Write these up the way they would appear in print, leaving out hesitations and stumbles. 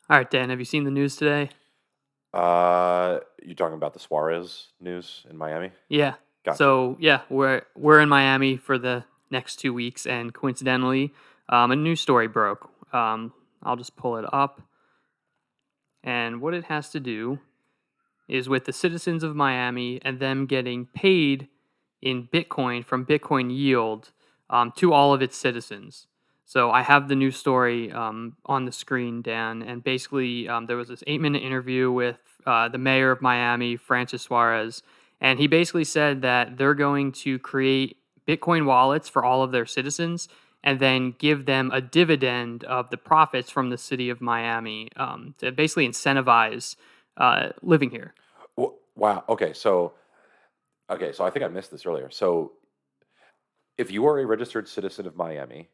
All right, Dan, have you seen the news today? You talking about the Suarez news in Miami? Yeah. Gotcha. So we're in Miami for the next 2 weeks, and coincidentally, a news story broke. I'll just pull it up, and what it has to do is with the citizens of Miami and them getting paid in Bitcoin from Bitcoin Yield to all of its citizens. So I have the news story on the screen, Dan, and basically there was this 8-minute interview with the mayor of Miami, Francis Suarez, and he basically said that they're going to create Bitcoin wallets for all of their citizens and then give them a dividend of the profits from the city of Miami to basically incentivize living here. Wow. Okay, so I think I missed this earlier. So if you are a registered citizen of Miami,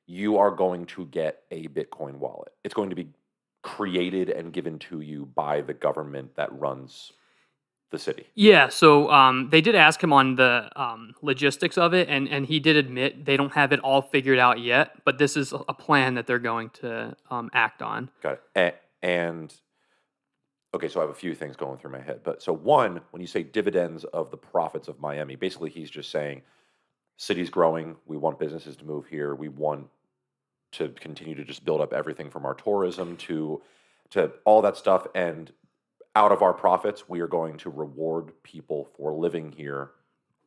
you are going to get a Bitcoin wallet. It's going to be created and given to you by the government that runs the city. Yeah, so they did ask him on the logistics of it, and he did admit they don't have it all figured out yet, but this is a plan that they're going to act on. Got it. And okay, so I have a few things going through my head. But so one, when you say dividends of the profits of Miami, basically he's just saying city's growing. We want businesses to move here. We want to continue to just build up everything from our tourism to all that stuff. And out of our profits, we are going to reward people for living here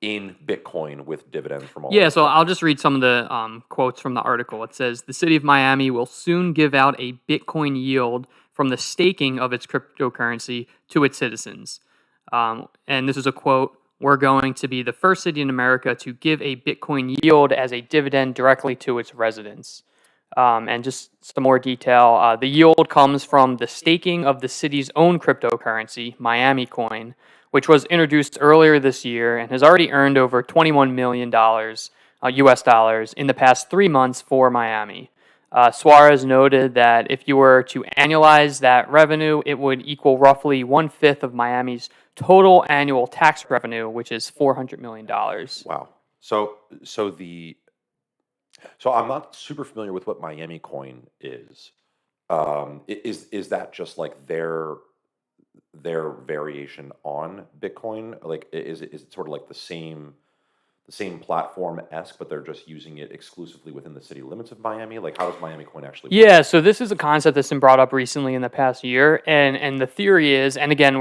in Bitcoin with dividends from all of Yeah, those so I'll profits. just read some of the quotes from the article. It says the city of Miami will soon give out a Bitcoin yield from the staking of its cryptocurrency to its citizens. And this is a quote: "We're going to be the first city in America to give a Bitcoin yield as a dividend directly to its residents." And just some more detail: the yield comes from the staking of the city's own cryptocurrency, Miami Coin, which was introduced earlier this year and has already earned over $21 million US dollars in the past 3 months for Miami. Suarez noted that if you were to annualize that revenue, it would equal roughly 1/5 of Miami's total annual tax revenue, which is $400 million. dollars. Wow. So I'm not super familiar with what Miami Coin is. Is that just like their variation on Bitcoin? Like, is it sort of like the same platform esque, but they're just using it exclusively within the city limits of Miami? Like, how does Miami Coin actually work? Yeah, so this is a concept that's been brought up recently in the past year, and the theory is, and again,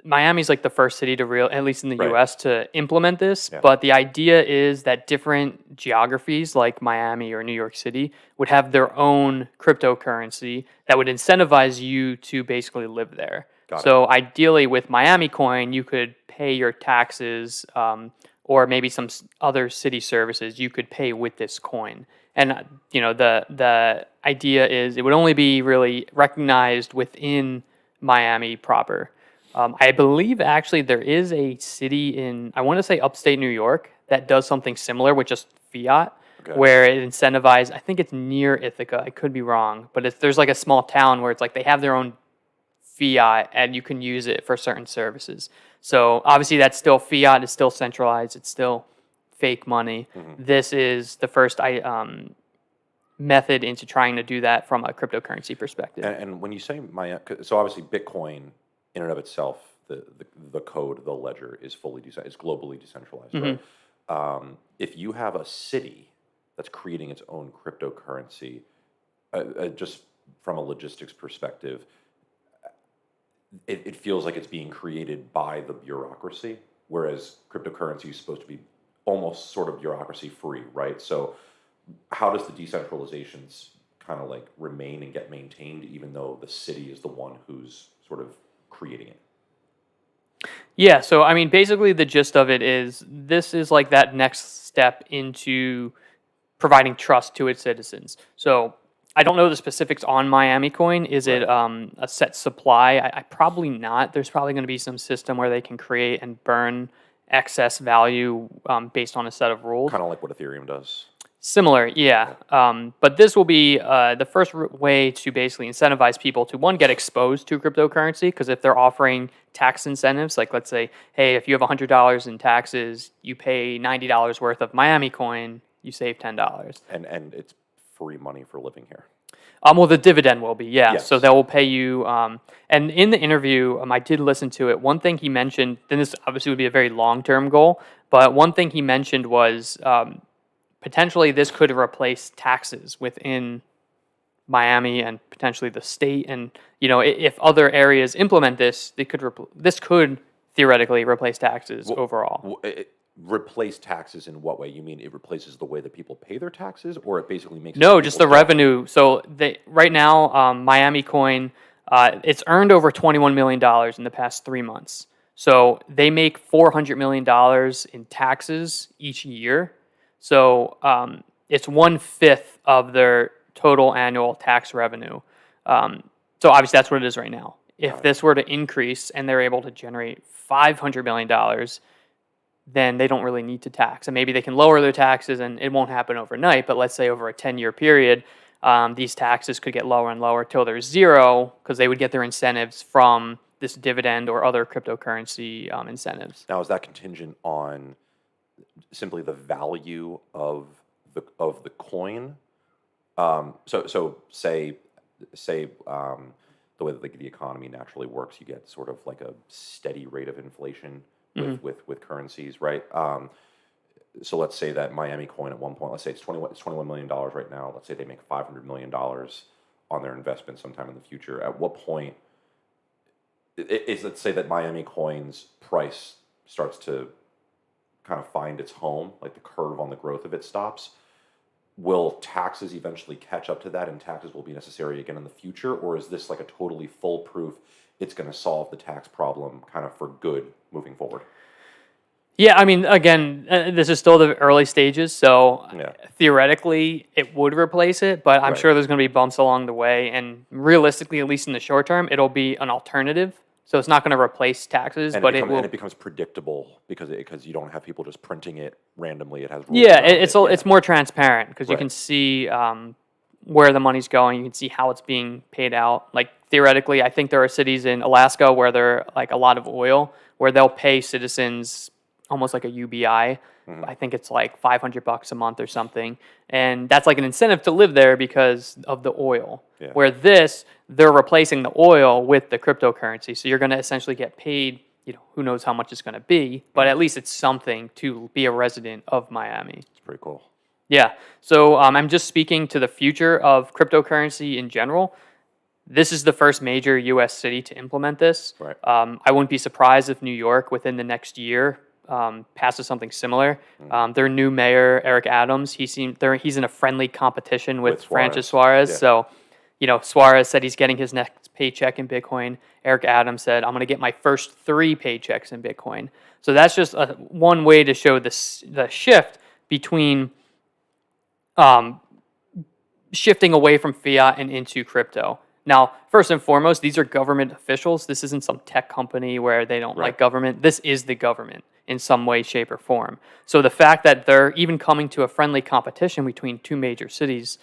Miami's like the first city to at least in the Right. U.S. to implement this, Yeah. but the idea is that different geographies like Miami or New York City would have their own cryptocurrency that would incentivize you to basically live there. Got it. So ideally, with Miami Coin, you could pay your taxes, or maybe some other city services you could pay with this coin. And the idea is it would only be really recognized within Miami proper. I believe actually there is a city in, I want to say upstate New York, that does something similar with just fiat, Okay. where it incentivizes. I think it's near Ithaca. I could be wrong, but there's like a small town where it's like they have their own fiat and you can use it for certain services. So obviously that's still fiat, it's still centralized, it's still fake money. Hmm. This is the first method into trying to do that from a cryptocurrency perspective. And when you say so obviously Bitcoin in and of itself, the code, the ledger is is globally decentralized, right? Hmm. If you have a city that's creating its own cryptocurrency, just from a logistics perspective, it feels like it's being created by the bureaucracy, whereas cryptocurrency is supposed to be almost sort of bureaucracy free, right? So, how does the decentralizations kind of like remain and get maintained, even though the city is the one who's sort of creating it? Yeah, so I mean, basically, the gist of it is this is like that next step into providing trust to its citizens. So I don't know the specifics on Miami Coin. Is Right. it a set supply? I probably not. There's probably going to be some system where they can create and burn excess value based on a set of rules. Kind of like what Ethereum does. Similar, yeah. Yeah. But this will be the first way to basically incentivize people to, one, get exposed to cryptocurrency, because if they're offering tax incentives, like let's say, hey, if you have $100 in taxes, you pay $90 worth of Miami coin, you save $10. And it's free money for living here. Well, the dividend will be, yeah. So they Yes. will pay you. And in the interview, I did listen to it. One thing he mentioned, then this obviously would be a very long term goal, but one thing he mentioned was potentially this could replace taxes within Miami and potentially the state. And if other areas implement this, this could theoretically replace taxes Well, overall. replace taxes in what way? You mean it replaces the way that people pay their taxes, or it basically makes it so No, just the people's job? revenue. So they right now, Miami Coin, it's earned over $21 million in the past 3 months. So they make $400 million in taxes each year. So it's 1/5 of their total annual tax revenue. Um, so obviously that's what it is right now. If Got it. this were to increase and they're able to generate $500 million, then they don't really need to tax. And maybe they can lower their taxes and it won't happen overnight. But let's say over a 10-year period, these taxes could get lower and lower till they're zero because they would get their incentives from this dividend or other cryptocurrency incentives. Now, is that contingent on simply the value of the coin? So say the way that the economy naturally works, you get sort of like a steady rate of inflation Hmm. with currencies, right? So let's say that Miami coin at one point, let's say it's $21 million right now. Let's say they make $500 million on their investment sometime in the future. At what point let's say that Miami coin's price starts to kind of find its home, like the curve on the growth of it stops? Will taxes eventually catch up to that and taxes will be necessary again in the future? Or is this like a totally foolproof, it's going to solve the tax problem kind of for good moving forward? Yeah, again, this is still the early stages, so Yeah, theoretically it would replace it, but I'm right. sure there's going to be bumps along the way, and realistically, at least in the short term, it'll be an alternative. So it's not going to replace taxes, And it but it becomes will. predictable because you don't have people just printing it randomly. It has rules Yeah, around it. Yeah, it's more transparent because you right. can see where the money's going. You can see how it's being paid out. Like theoretically, I think there are cities in Alaska where there are like a lot of oil where they'll pay citizens almost like a UBI. Hmm. I think it's like $500 a month or something, and that's like an incentive to live there because of the oil. Yeah, Where this, they're replacing the oil with the cryptocurrency, so you're going to essentially get paid. Who knows how much it's going to be, but yeah, at least it's something to be a resident of Miami. it's pretty cool. Yeah. So I'm just speaking to the future of cryptocurrency in general. This is the first major U.S. city to implement this. Right. I wouldn't be surprised if New York, within the next year, passes something similar. Hmm. Their new mayor, Eric Adams, he's in a friendly competition with With Francis Suarez. Suarez. Yeah. So, Suarez said he's getting his next paycheck in Bitcoin. Eric Adams said, "I'm going to get my first 3 paychecks in Bitcoin." So that's just one way to show the shift between um, shifting away from fiat and into crypto. Now, first and foremost, these are government officials. This isn't some tech company where they don't Right. like government. This is the government in some way, shape, or form. So the fact that they're even coming to a friendly competition between 2 major cities,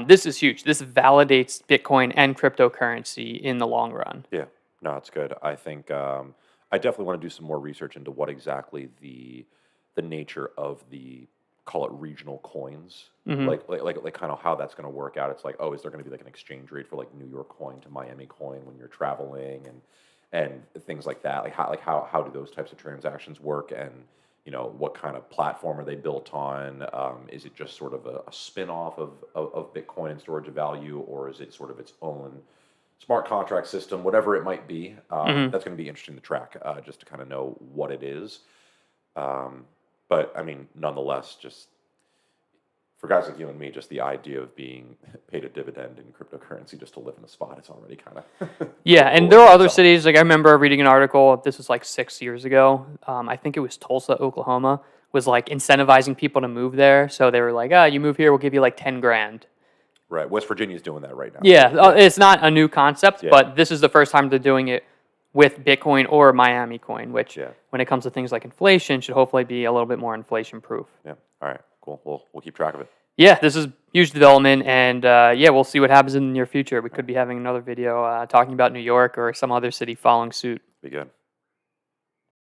this is huge. This validates Bitcoin and cryptocurrency in the long run. Yeah, no, it's good. I think I definitely want to do some more research into what exactly the nature of the, call it, regional coins, Hmm. like kind of how that's going to work out. It's like, oh, is there going to be like an exchange rate for like New York coin to Miami coin when you're traveling and things like that? Like how do those types of transactions work? And what kind of platform are they built on? Is it just sort of a spin-off of Bitcoin and storage of value, or is it sort of its own smart contract system, whatever it might be? Hmm. That's going to be interesting to track, just to kind of know what it is. Um, but I mean, nonetheless, just for guys like you and me, just the idea of being paid a dividend in cryptocurrency just to live in a spot, it's already kind of Yeah, pretty and cool there in are other itself. cities. Like I remember reading an article. This was like 6 years ago. I think it was Tulsa, Oklahoma. Was like incentivizing people to move there. So they were like, you move here, we'll give you like 10 grand. Right. West Virginia's doing that right now Yeah, too. Yeah. it's not a new concept, Yeah. but this is the first time they're doing it with Bitcoin or Miami coin, which Yeah. when it comes to things like inflation, should hopefully be a little bit more inflation proof. Yeah. All right. Cool. We'll keep track of it. Yeah, this is huge development, and yeah, we'll see what happens in the near future. We could be having another video talking about New York or some other city following suit. Be good.